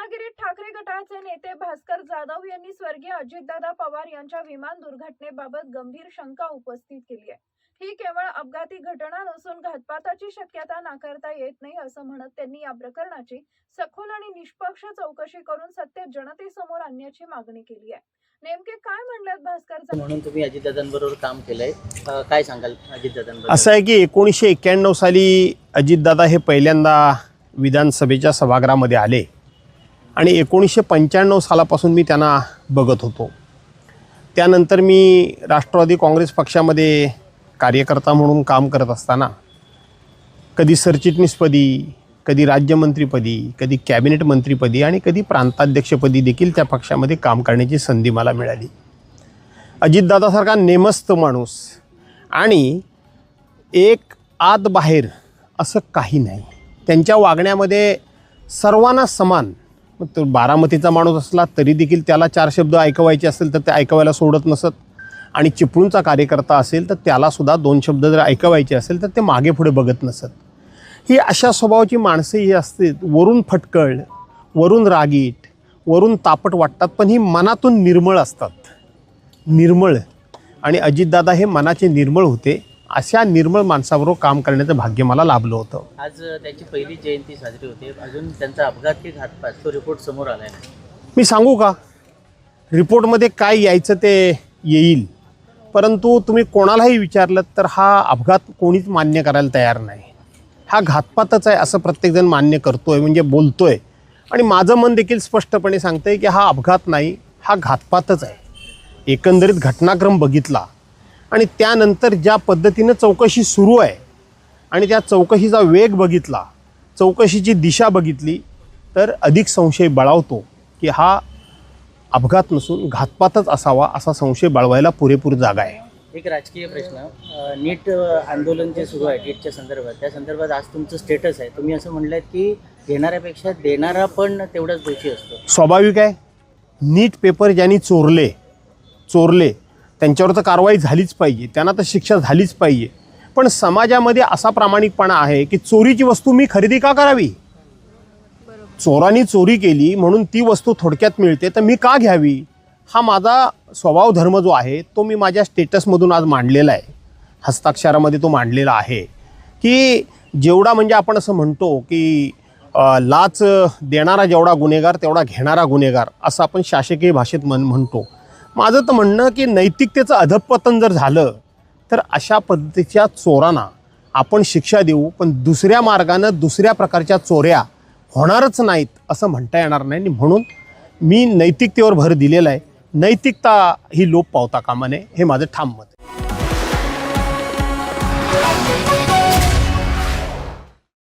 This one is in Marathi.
रत्नागिरीत ठाकरे गटाचे नेते भास्कर जाधव यांनी स्वर्गीय अजितदादा पवार यांच्या विमान दुर्घटनेबाबत गंभीर शंका उपस्थित केली आहे। ही केवळ अपघाती घटना नसून घातपाताची शक्यता नाकारता येत नाही असं म्हणत त्यांनी या प्रकरणाची सखोल आणि निष्पक्ष चौकशी करून सत्य जनतेसमोर आणण्याची मागणी केली आहे। नेमके काय म्हणलेत भास्कर? म्हणून तुम्ही अजितदादांबरोबर काम केलंय, काय सांगाल अजितदादांबरोबर? असं आहे की 1991 साली अजितदादा हे पहिल्यांदा विधानसभेच्या सभागृहामध्ये आले आणि 1995 सालापासून मी त्यांना बघत होतो। त्यानंतर मी राष्ट्रवादी काँग्रेस पक्षामध्ये कार्यकर्ता म्हणून काम करत असताना कधी सरचिटणीसपदी, कधी राज्यमंत्रीपदी, कधी कॅबिनेट मंत्रीपदी आणि कधी प्रांताध्यक्षपदी देखील त्या पक्षामध्ये काम करण्याची संधी मला मिळाली। अजितदादासारखा नेमस्त माणूस आणि एक आत बाहेर असं काही नाही, त्यांच्या वागण्यामध्ये सर्वांना समान। तो बारामतीचा माणूस असला तरी देखील त्याला 4 शब्द ऐकवायचे असेल तर ते ऐकवायला सोडत नसत, आणि चिपळूणचा कार्यकर्ता असेल तर त्यालासुद्धा 2 शब्द जर ऐकवायचे असेल तर ते मागे पुढे बघत नसत। ही अशा स्वभावाची माणसं ही असतात, वरून फटकळ, वरून रागीट, वरून तापट वाटतात, पण ही मनातून निर्मळ असतात, निर्मळ। आणि अजितदादा हे मनाचे निर्मळ होते। अशा निर्मळ माणसाबरोबर काम करण्याचं भाग्य मला लाभलं होतं। आज त्याची पहिली जयंती साजरी होते, अजून त्यांचा अपघात की घातपात तो रिपोर्ट समोर आलाय ना? मी सांगू का, रिपोर्टमध्ये काय यायचं ते येईल, परंतु तुम्ही कोणालाही विचारलं तर हा अपघात कोणीच मान्य करायला तयार नाही। हा घातपातच आहे असं प्रत्येकजण मान्य करतोय, म्हणजे बोलतोय, आणि माझं मन देखील स्पष्टपणे सांगतंय की हा अपघात नाही, हा घातपातच आहे। एकंदरीत घटनाक्रम बघितला आणि त्यानंतर ज्या पद्धतीनं चौकशी सुरू आहे आणि त्या चौकशीचा वेग बघितला, चौकशीची दिशा बघितली, तर अधिक संशय बळावतो की हा अपघात नसून घातपातच असावा, असा संशय बळवायला पुरेपूर जागा आहे। एक राजकीय प्रश्न, नीट आंदोलन जे सुरू आहे नीटच्या संदर्भात, त्या संदर्भात आज तुमचं स्टेटस आहे, तुम्ही असं म्हणलात की घेणाऱ्यापेक्षा देणारा पण तेवढाच दोषी असतो। स्वाभाविक आहे, नीट पेपर ज्यांनी चोरले त्यांच्यावर तर कारवाई झालीच पाहिजे, त्यांना तर शिक्षा झालीच पाहिजे। पण समाजामध्ये असा प्रामाणिकपणा आहे की चोरीची वस्तू मी खरेदी का करावी? चोरांनी चोरी केली म्हणून ती वस्तू थोडक्यात मिळते तर मी का घ्यावी? हा माझा स्वभाव धर्म जो आहे तो मी माझ्या स्टेटसमधून आज मांडलेला आहे, हस्ताक्षरामध्ये तो मांडलेला आहे की जेवढा, म्हणजे आपण असं म्हणतो की लाच देणारा जेवढा गुन्हेगार तेवढा घेणारा गुन्हेगार, असं आपण शासकीय भाषेत म्हणतो। माझं तर म्हणणं की नैतिकतेचं अधःपतन जर झालं तर अशा पद्धतीच्या चोरांना आपण शिक्षा देऊ, पण दुसऱ्या मार्गानं दुसऱ्या प्रकारच्या चोऱ्या होणारच नाहीत असं म्हणता येणार नाही। म्हणून मी नैतिकतेवर भर दिलेला आहे। नैतिकता ही लोप पावता कामा नये, हे माझं ठाम मत आहे।